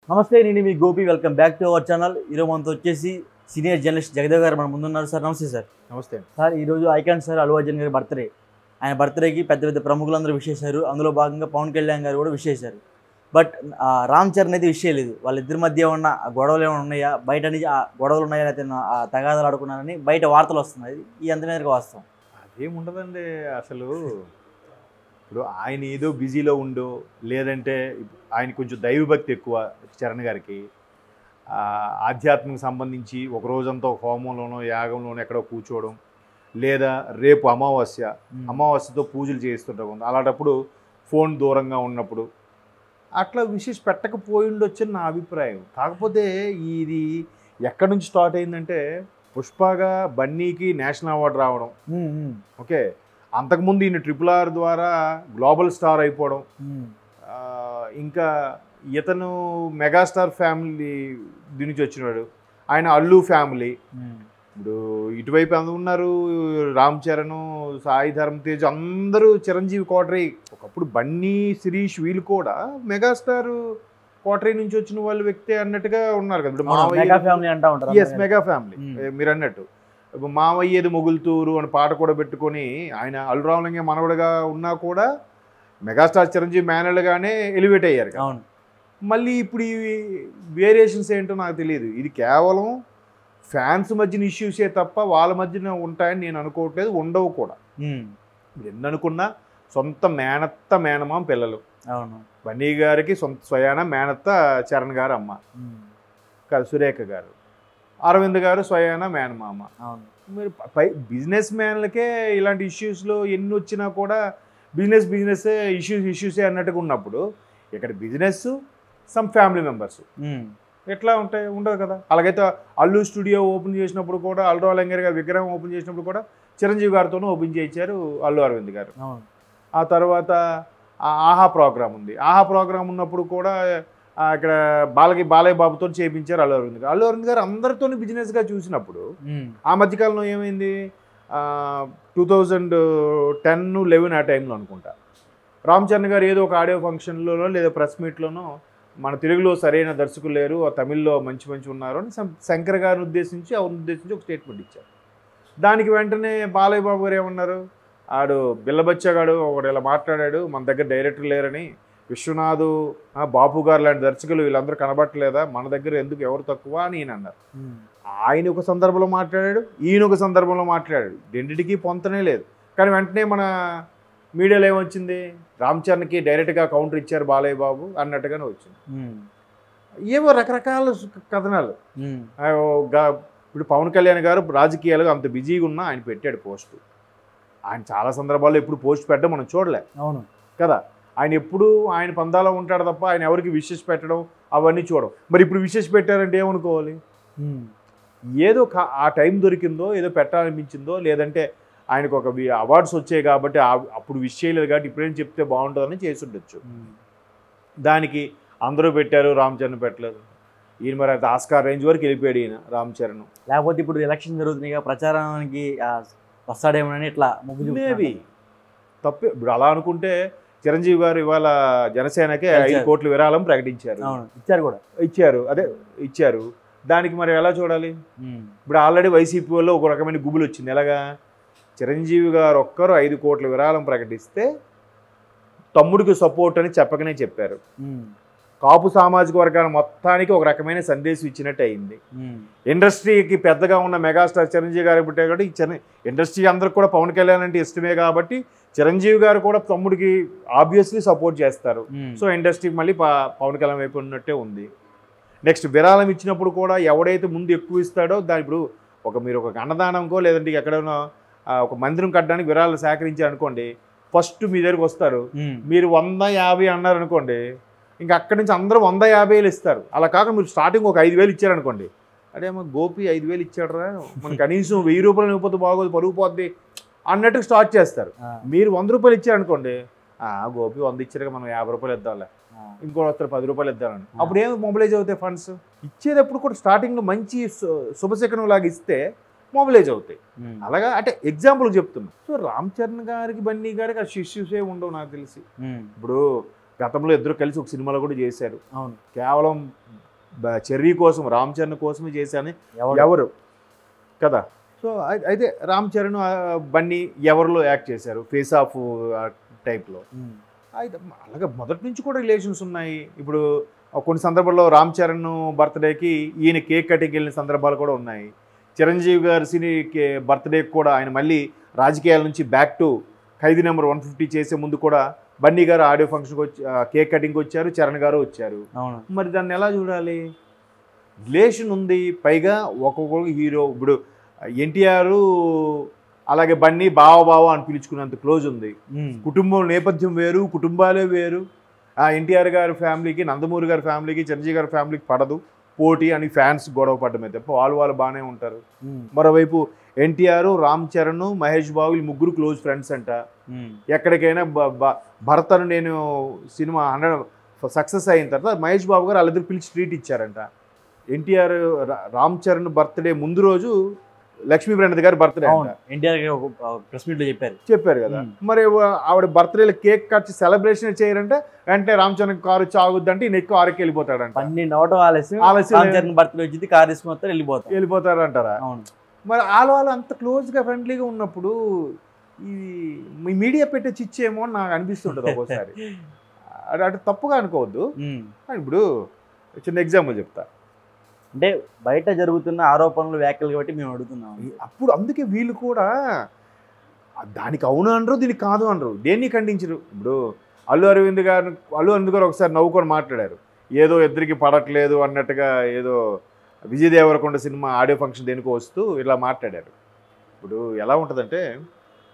నమస్తే, నేను మీ Gopi. Welcome back to our channel. ఈరోజు మనతో వచ్చేసి సీనియర్ జర్నలిస్ట్ జగదేవ్ గారు మన ముందున్నారు. సార్ నమస్తే. సార్ నమస్తే సార్, ఈరోజు ఐకాన్ సార్ అల్లు అర్జున్ గారి బర్త్డే. ఆయన బర్త్డేకి పెద్ద పెద్ద ప్రముఖులందరూ విష్ చేశారు. అందులో భాగంగా పవన్ కళ్యాణ్ గారు కూడా విష్ చేశారు. బట్ రామ్ చరణ్ అయితే విష్ చేయలేదు. వాళ్ళిద్దరి మధ్య ఉన్న గొడవలు ఏమైనా ఉన్నాయా, బయట నుంచి ఆ గొడవలు ఉన్నాయా, లేకపోతే తగాదాలు ఆడుకున్నారని బయట వార్తలు వస్తున్నాయి. ఈ ఎంత మేరకు వాస్తవం? అదేముండదండి అసలు. ఇప్పుడు ఆయన ఏదో బిజీలో ఉండో, లేదంటే ఆయన కొంచెం దైవభక్తి ఎక్కువ చరణ్ గారికి. ఆధ్యాత్మిక సంబంధించి ఒక రోజంతా ఒక హోమంలోనో యాగంలోనో ఎక్కడో కూర్చోవడం, లేదా రేపు అమావాస్యతో పూజలు చేస్తుంటాం. అలాంటప్పుడు ఫోన్ దూరంగా ఉన్నప్పుడు అట్లా విశేష పెట్టకపోయిండొచ్చని నా అభిప్రాయం. కాకపోతే ఇది ఎక్కడి నుంచి స్టార్ట్ అయిందంటే, పుష్పగా బన్నీకి నేషనల్ అవార్డు రావడం, ఓకే, అంతకుముందు ఈయన RRR ద్వారా గ్లోబల్ స్టార్ అయిపోవడం, ఇంకా ఇతను మెగాస్టార్ ఫ్యామిలీ దీని నుంచి వచ్చినాడు. ఆయన అల్లు ఫ్యామిలీ. ఇప్పుడు ఇటువైపు అందరూ ఉన్నారు, రామ్ చరణ్, సాయి ధరమ్ తేజ్, అందరూ చిరంజీవి కోటరీ. ఒకప్పుడు బన్నీ, శిరీష్ వీళ్ళు కూడా మెగాస్టార్ కోటరీ నుంచి వచ్చిన వాళ్ళ వ్యక్తి అన్నట్టుగా ఉన్నారు కదా. ఎస్, మెగా ఫ్యామిలీ మీరు అన్నట్టు. మావయ్యేది మొగులుతూరు అని పాట కూడా పెట్టుకొని ఆయన అల్లు రామలింగ మనవడుగా ఉన్నా కూడా మెగాస్టార్ చిరంజీవి మేనల్గానే ఎలివేట్ అయ్యారు. మళ్ళీ ఇప్పుడు ఈ వేరియేషన్స్ ఏంటో నాకు తెలియదు. ఇది కేవలం ఫ్యాన్స్ మధ్యన ఇష్యూసే తప్ప వాళ్ళ మధ్యన ఉంటాయని నేను అనుకోవట్లేదు, ఉండవు కూడా. ఎన్ని అనుకున్నా సొంత మేనత్త మేనమామ పిల్లలు. బన్నీ గారికి స్వయాన మేనత్త చరణ్ గారు అమ్మ, సురేఖ గారు. అరవింద్ గారు స్వయాన మేనమామ. మీరు బిజినెస్ మ్యాన్లకే ఇలాంటి ఇష్యూస్లో ఎన్ని వచ్చినా కూడా బిజినెస్ ఇష్యూసే అన్నట్టుగా ఉన్నప్పుడు, ఇక్కడ బిజినెస్ సమ్ ఫ్యామిలీ మెంబర్స్ ఎట్లా ఉంటాయి? ఉండదు కదా. అలాగైతే అల్లు స్టూడియో ఓపెన్ చేసినప్పుడు కూడా, అల్లు రామలింగ గారి విగ్రహం ఓపెన్ చేసినప్పుడు కూడా చిరంజీవి గారితోనూ ఓపెన్ చేయించారు అల్లు అరవింద్ గారు. ఆ తర్వాత ఆహా ప్రోగ్రామ్ ఉంది. ఆహా ప్రోగ్రామ్ ఉన్నప్పుడు కూడా ఇక్కడ బాలయ్య బాబుతో చేయించారు అల్లు అరవింద్ గారు. అల్లు అరవింద్ గారు అందరితో బిజినెస్గా చూసినప్పుడు ఆ మధ్యకాలంలో ఏమైంది, 2010-11 ఆ టైంలో అనుకుంటా, రామ్ చరణ్ గారు ఏదో ఒక ఆడియో ఫంక్షన్లోనో లేదా ప్రెస్ మీట్లోనో మన తెలుగులో సరైన దర్శకులు లేరు, తమిళ్లో మంచి ఉన్నారు అని శంకర్ గారిని ఉద్దేశించి ఒక స్టేట్మెంట్ ఇచ్చారు. దానికి వెంటనే బాలయ్య బాబు గారు ఏమన్నారు, ఆడు బిల్లబచ్చగాడు ఒకడు ఇలా మాట్లాడాడు, మన దగ్గర డైరెక్టర్ లేరని, విశ్వనాథ్, బాపు గారు లాంటి దర్శకులు వీళ్ళందరూ కనబట్టలేదా, మన దగ్గర ఎందుకు, ఎవరు తక్కువ అని ఈయన అన్నారు. ఆయన ఒక సందర్భంలో మాట్లాడాడు, ఈయన ఒక సందర్భంలో మాట్లాడాడు. రెండింటికి పొంతనే లేదు. కానీ వెంటనే మన మీడియాలో ఏమొచ్చింది, రామ్ చరణ్కి డైరెక్ట్గా కౌంటర్ ఇచ్చారు బాలయ్య బాబు అన్నట్టుగానే వచ్చింది. ఏవో రకరకాల కథనాలు. ఇప్పుడు పవన్ కళ్యాణ్ గారు రాజకీయాలుగా అంత బిజీగా ఉన్నా ఆయన పెట్టాడు పోస్టు. ఆయన చాలా సందర్భాల్లో ఎప్పుడు పోస్ట్ పెట్టడం మనం చూడలే. అవును కదా. ఆయన ఎప్పుడు ఆయన పందాలో ఉంటాడు తప్ప ఆయన ఎవరికి విషెస్ పెట్టడం అవన్నీ చూడడం. మరి ఇప్పుడు విషెస్ పెట్టారంటే ఏమనుకోవాలి? ఏదో ఆ టైం దొరికిందో, ఏదో పెట్టాలనిపించిందో, లేదంటే ఆయనకు ఒక అవార్డ్స్ వచ్చాయి కాబట్టి అప్పుడు విష్ చేయలేదు కాబట్టి ఇప్పుడేం చెప్తే బాగుంటుందని చేసి ఉండొచ్చు. దానికి అందరూ పెట్టారు, రామ్ చరణ్ పెట్టలేదు. ఈయన మరి అయితే ఆస్కార్ రేంజ్ వరకు వెళ్ళిపోయాడు ఈయన రామ్ చరణ్. లేకపోతే ఇప్పుడు ఎలక్షన్ జరుగుతున్నాయి, ప్రచారానికి వస్తాడేమోనని ఇట్లా మేబీ తప్పే. ఇప్పుడు అలా అనుకుంటే చిరంజీవి గారు ఇవాళ జనసేనకే 5 కోట్ల విరాళం ప్రకటించారు. ఇచ్చారు. ఇచ్చారు. దానికి మరి ఎలా చూడాలి? ఇప్పుడు ఆల్రెడీ వైసీపీ వల్ల ఒక రకమైన గుబులు వచ్చింది. ఎలాగా? చిరంజీవి గారు ఒక్కరు 5 కోట్ల విరాళం ప్రకటిస్తే తమ్ముడికి సపోర్ట్ అని చెప్పకనే చెప్పారు. కాపు సామాజిక వర్గాన్ని మొత్తానికి ఒక రకమైన సందేశం ఇచ్చినట్టు అయింది. ఇండస్ట్రీకి పెద్దగా ఉన్న మెగాస్టార్ చిరంజీవి గారు పుట్టారు కాబట్టి ఇండస్ట్రీ అందరికి కూడా పవన్ కళ్యాణ్ అంటే ఇష్టమే కాబట్టి చిరంజీవి గారు కూడా తమ్ముడికి ఆబ్వియస్లీ సపోర్ట్ చేస్తారు. సో ఇండస్ట్రీకి మళ్ళీ పవన్ కళ్యాణ్ వైపు ఉన్నట్టే ఉంది. నెక్స్ట్ విరాళం ఇచ్చినప్పుడు కూడా ఎవడైతే ముందు ఎక్కువ ఇస్తాడో దాని, ఇప్పుడు మీరు ఒక అన్నదానంకో లేదంటే ఎక్కడైనా ఒక మందిరం కట్టడానికి విరాళాలు సేకరించారనుకోండి, ఫస్ట్ మీ దగ్గరికి వస్తారు. మీరు 150 అన్నారనుకోండి, ఇంకా అక్కడి నుంచి అందరూ 150 ఇస్తారు. అలా కాక మీరు స్టార్టింగ్ ఒక 5,000 ఇచ్చారనుకోండి, అదేమో గోపి 5,000 ఇచ్చాడరా, మనకు కనీసం 1000 రూపాయలు ఇవ్వకపోతే బాగోదు, పరుగు పోద్ది అన్నట్టు స్టార్ట్ చేస్తారు. మీరు 100 రూపాయలు ఇచ్చారనుకోండి, గోపి 100 ఇచ్చారుగా మనం 50 రూపాయలు ఇద్దాంలే, ఇంకో వస్తారు 10 రూపాయలు ఇద్దామని. అప్పుడు ఏమి మొబిలైజ్ అవుతాయి ఫండ్స్. ఇచ్చేటప్పుడు కూడా స్టార్టింగ్లో మంచి శుభశకనం లాగా ఇస్తే మొబిలైజ్ అవుతాయి. అలాగా అంటే ఎగ్జాంపుల్ చెప్తున్నా. సో రామ్ చరణ్ గారికి బన్నీ గారికి ఆ ఇష్యూసే ఉండవు నాకు తెలిసి. ఇప్పుడు గతంలో ఇద్దరు కలిసి ఒక సినిమాలో కూడా చేశారు. అవును. కేవలం చెర్రీ కోసం, రామ్ చరణ్ కోసమే చేశాను ఎవరు కదా. సో అయితే రామ్ చరణ్ బన్నీ ఎవరిలో యాక్ట్ చేశారు, ఫేస్ ఆఫ్ టైప్లో. అయితే అలాగే మొదటి నుంచి కూడా రిలేషన్స్ ఉన్నాయి. ఇప్పుడు కొన్ని సందర్భాల్లో రామ్ చరణ్ బర్త్డేకి ఈయన కేక్ కటింగ్ వెళ్ళిన సందర్భాలు కూడా ఉన్నాయి. చిరంజీవి గారి బర్త్డేకి కూడా ఆయన మళ్ళీ రాజకీయాల నుంచి బ్యాక్ టు ఖైదీ నెంబర్ 150 చేసే ముందు కూడా బన్నీ గారు ఆడియో ఫంక్షన్కి వచ్చి కేక్ కటింగ్కి వచ్చారు, చరణ్ గారు వచ్చారు. మరి దాన్ని ఎలా చూడాలి? రిలేషన్ ఉంది, పైగా ఒక్కొక్కరికి హీరో. ఇప్పుడు ఎన్టీఆర్ అలాగే బన్నీ బావ అని పిలుచుకున్నంత క్లోజ్ ఉంది. కుటుంబం నేపథ్యం వేరు, కుటుంబాలే వేరు. ఎన్టీఆర్ గారి ఫ్యామిలీకి, నందమూరి గారి ఫ్యామిలీకి, చిరంజీవి గారి ఫ్యామిలీకి పడదు పోటీ అని ఫ్యాన్స్ గొడవ పడ్డమే తప్ప వాళ్ళు బాగానే ఉంటారు. మరోవైపు ఎన్టీఆర్, రామ్ చరణ్, మహేష్ బాబు ఈ ముగ్గురు క్లోజ్ ఫ్రెండ్స్ అంట. ఎక్కడికైనా భరత్ అని నేను సినిమా 100 సక్సెస్ అయిన తర్వాత మహేష్ బాబు గారు వాళ్ళిద్దరు పిలిచి ట్రీట్ ఇచ్చారంట. ఎన్టీఆర్ రామ్ చరణ్ బర్త్డే ముందు రోజు లక్ష్మీ ప్రణతి గారి బర్త్డే ప్రెస్ మీట్ లో చెప్పారు కదా. మరి ఆవిడ బర్త్డేలో కేక్ కట్ సెలబ్రేషన్ చేయరంటే వెంటనే రామ్ చరణ్ కారు వచ్చి ఆగుద్దంటే ఈయన ఎక్కువ ఆరుకి వెళ్ళిపోతాడంట. 12 అవటం ఆలస్యం బర్త్డే వచ్చింది, కారు తీసుకుని వెళ్ళిపోతారంటారా. మరి వాళ్ళు అంత క్లోజ్గా ఫ్రెండ్లీగా ఉన్నప్పుడు ఈ మీడియా పెట్టే చిచ్చేమో అని నాకు అనిపిస్తుంటుంది ఒక్కోసారి. అటు తప్పుగా అనుకోవద్దు. ఇప్పుడు చిన్న ఎగ్జాంపుల్ చెప్తా. అంటే బయట జరుగుతున్న ఆరోపణలు, వ్యాఖ్యలు కాబట్టి మేము అడుగుతున్నాం. అప్పుడు అందుకే వీళ్ళు కూడా దానికి అవును అనరు, దీనికి కాదు అనరు, దేన్ని ఖండించరు. ఇప్పుడు అల్లు అరవింద్ గారు ఒకసారి నవ్వుకొని మాట్లాడారు. ఏదో ఇద్దరికి పడట్లేదు అన్నట్టుగా, ఏదో Vijay Devarakonda cinema audio function దేనికో వస్తూ ఇలా మాట్లాడారు. ఇప్పుడు ఎలా ఉంటుందంటే,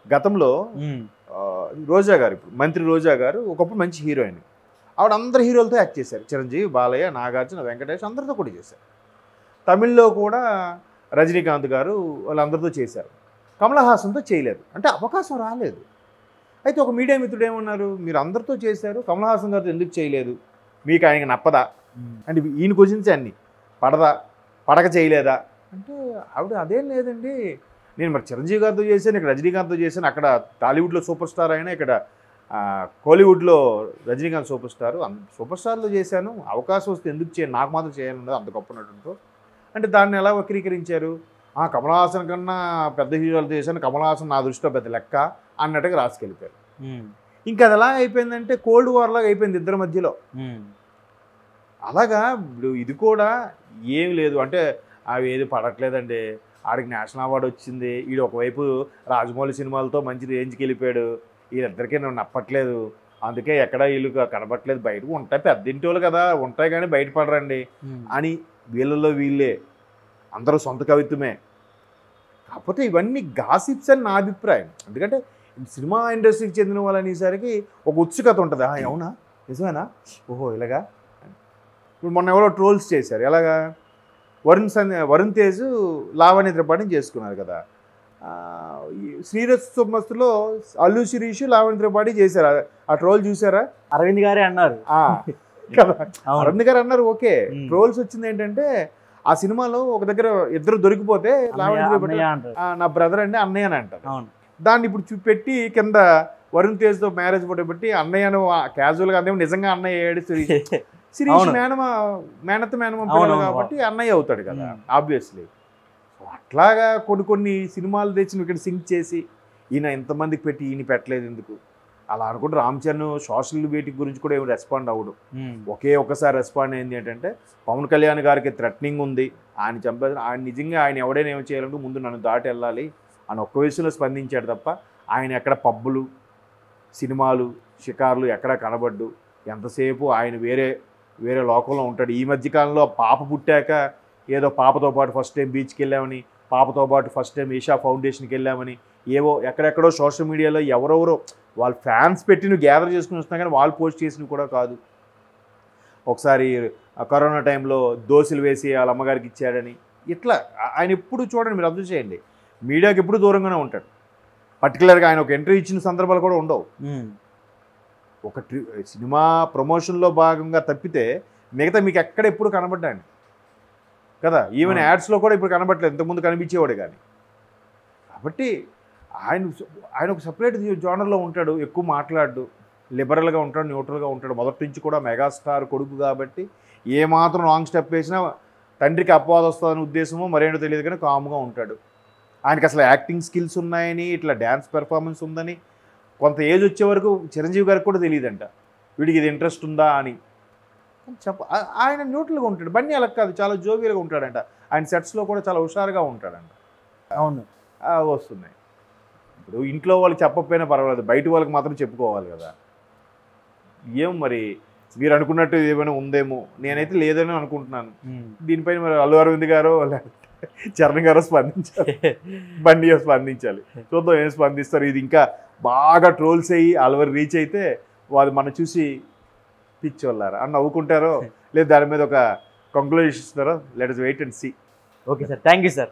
గతంలో రోజా గారు, ఇప్పుడు మంత్రి రోజా గారు ఒకప్పుడు మంచి హీరోయిన్. ఆవిడ అందరు హీరోలతో యాక్ట్ చేశారు. చిరంజీవి, బాలయ్య, నాగార్జున, వెంకటేష్ అందరితో కూడా చేశారు. తమిళ్లో కూడా రజనీకాంత్ గారు వాళ్ళందరితో చేశారు. కమల్ హాసన్తో చేయలేదు, అంటే అవకాశం రాలేదు. అయితే ఒక మీడియా మిత్రుడు ఏమన్నారు, మీరు అందరితో చేశారు, కమల్ హాసన్ గారితో ఎందుకు చేయలేదు, మీకు ఆయనకి నప్పదా అంటే ఈయన క్వశ్చన్స్ అన్ని, పడక చేయలేదా అంటే ఆవిడ అదేం లేదండి, నేను మరి చిరంజీవి గారితో చేశాను, ఇక్కడ రజనీకాంత్తో చేశాను, అక్కడ టాలీవుడ్లో సూపర్ స్టార్ అయినా, ఇక్కడ కోలీవుడ్లో రజనీకాంత్ సూపర్ స్టార్లో చేశాను, అవకాశం వస్తే ఎందుకు చేయను, నాకు మాత్రం చేయాలన్నది అంత గొప్ప నటుతో. అంటే దాన్ని ఎలా వక్రీకరించారు, కమల్ హాసన్ కన్నా పెద్ద హీరోలతో చేశాను, కమల్ హాసన్ నా దృష్టిలో పెద్ద లెక్క అన్నట్టుగా రాసుకెళ్ళిపోయారు. ఇంకా అది ఎలా అయిపోయిందంటే కోల్డ్ వార్ లాగా అయిపోయింది ఇద్దరి మధ్యలో. అలాగా ఇప్పుడు ఇది కూడా ఏం లేదు అంటే అవి ఏది పడట్లేదండి, ఆడికి నేషనల్ అవార్డు వచ్చింది, వీడు ఒకవైపు రాజమౌళి సినిమాలతో మంచి రేంజ్కి వెళ్ళిపోయాడు, వీళ్ళిద్దరికీ నేను నప్పట్లేదు, అందుకే ఎక్కడ వీళ్ళు కనపట్లేదు, బయటకు ఉంటాయి పెద్ద వాళ్ళు కదా ఉంటాయి కానీ బయటపడరండి అని వీళ్ళల్లో వీళ్ళే అందరూ సొంత కవిత్వమే. కాకపోతే ఇవన్నీ గాసిప్స్ అని నా అభిప్రాయం. ఎందుకంటే సినిమా ఇండస్ట్రీకి చెందిన వాళ్ళు అనేసరికి ఒక ఉత్సుకత ఉంటుంది, అవునా నిజమేనా, ఓహో ఇలాగా. ఇప్పుడు మొన్న ఎవరో ట్రోల్స్ చేశారు, ఎలాగా వరుణ్ తేజ్ లావణ్య త్రిపాఠిని చేసుకున్నారు కదా. శ్రీరస్తు మస్తులో అల్లు శిరీష్ లావణ్య త్రిపాఠి చేశారు, ఆ ట్రోల్ చూసారా? అరవింద్ గారే అన్నారు కదా, అరవింద్ గారు అన్నారు. ఓకే, ట్రోల్స్ వచ్చింది ఏంటంటే ఆ సినిమాలో ఒక దగ్గర ఇద్దరు దొరికిపోతే లావణ్య త్రిపాఠి నా బ్రదర్ అండి అన్నయ్య అని అంటారు. దాన్ని ఇప్పుడు పెట్టి కింద వరుణ్ తేజ్తో మ్యారేజ్ ఫోటో పెట్టి అన్నయ్యను క్యాజువల్గా అందేమో నిజంగా అన్నయ్య ఏడు శిరీష్ మేనత్త మేనమామ కాబట్టి అన్నయ్య అవుతాడు కదా ఆబ్వియస్లీ. అట్లాగా కొన్ని సినిమాలు తెచ్చి ఇక్కడ సింక్ చేసి ఈయన ఎంతమందికి పెట్టి ఈయన పెట్టలేదు ఎందుకు అలా అనుకుంటే రామ్ చరణ్ సోషల్ వీటి గురించి కూడా ఏమి రెస్పాండ్ అవ్వడు. ఒక్కసారి రెస్పాండ్ అయింది ఏంటంటే పవన్ కళ్యాణ్ గారికి థ్రెటనింగ్ ఉంది, ఆయన చంపేది, ఆయన నిజంగా ఆయన ఎవడైనా ఏమి చేయాలంటే ముందు నన్ను దాటి వెళ్ళాలి అని ఒక్క విషయంలో స్పందించాడు తప్ప ఆయన ఎక్కడ పబ్బులు, సినిమాలు, షికార్లు ఎక్కడ కనబడ్డు. ఎంతసేపు ఆయన వేరే లోకంలో ఉంటాడు. ఈ మధ్యకాలంలో పాప పుట్టాక ఏదో పాపతో పాటు ఫస్ట్ టైం బీచ్కి వెళ్ళామని, పాపతో పాటు ఫస్ట్ టైం ఈషా ఫౌండేషన్కి వెళ్ళామని, ఏవో ఎక్కడెక్కడో సోషల్ మీడియాలో ఎవరెవరో వాళ్ళ ఫ్యాన్స్ పెట్టి నువ్వు గ్యాదర్ చేసుకుని వస్తున్నా కానీ వాళ్ళు పోస్ట్ చేసినవి కూడా కాదు. ఒకసారి కరోనా టైంలో దోశలు వేసి వాళ్ళ అమ్మగారికి ఇచ్చాడని, ఇట్లా ఆయన ఎప్పుడు చూడండి, మీరు అబ్జర్వ్ చేయండి, మీడియాకి ఎప్పుడు దూరంగానే ఉంటాడు. పర్టికులర్గా ఆయన ఒక ఎంట్రీ ఇచ్చిన సందర్భాలు కూడా ఉండవు. ఒక సినిమా ప్రమోషన్లో భాగంగా తప్పితే మిగతా మీకు ఎక్కడ ఎప్పుడు కనబడ్డాండి కదా, ఈవెన్ యాడ్స్లో కూడా ఇప్పుడు కనబడలేదు, ఇంతకుముందు కనిపించేవాడు కానీ. కాబట్టి ఆయన ఒక సపరేట్ జోనర్లో ఉంటాడు, ఎక్కువ మాట్లాడు. లిబరల్గా ఉంటాడు, న్యూట్రల్గా ఉంటాడు. మొదటి నుంచి కూడా మెగాస్టార్ కొడుకు కాబట్టి ఏమాత్రం రాంగ్ స్టెప్ వేసినా తండ్రికి అపవాదం వస్తుందనే ఉద్దేశమో మరేంటో తెలియదు కానీ కామ్గా ఉంటాడు. ఆయనకి అసలు యాక్టింగ్ స్కిల్స్ ఉన్నాయని, ఇట్లా డ్యాన్స్ పెర్ఫార్మెన్స్ ఉందని కొంత ఏజ్ వచ్చే వరకు చిరంజీవి గారికి కూడా తెలియదంట వీడికి ఇది ఇంట్రెస్ట్ ఉందా అని. ఆయన న్యూట్రల్గా ఉంటాడు. బన్నీ అలా కాదు, చాలా జోవియల్గా ఉంటాడంట. ఆయన సెట్స్లో కూడా చాలా హుషారుగా ఉంటాడంట. అవును, వస్తున్నాయి. ఇప్పుడు ఇంట్లో వాళ్ళకి చెప్పకపోయినా పర్వాలేదు, బయట వాళ్ళకి మాత్రం చెప్పుకోవాలి కదా. ఏం మరి మీరు అనుకున్నట్టు ఏమైనా ఉందేమో, నేనైతే లేదని అనుకుంటున్నాను. దీనిపైన మరి అల్లు అరవింద్ గారో చరణ్ గారో స్పందించాలి, బన్నీ స్పందించాలి. చూద్దాం ఏం స్పందిస్తారు. ఇది ఇంకా బాగా ట్రోల్స్ అయ్యి అలవరి రీచ్ అయితే వాళ్ళు మనం చూసి పిచ్చోళ్ళారా అని నవ్వుకుంటారో, లేదు దాని మీద ఒక కంక్లూజన్ ఇస్తారో. Let us wait and see. Okay sir, thank you sir.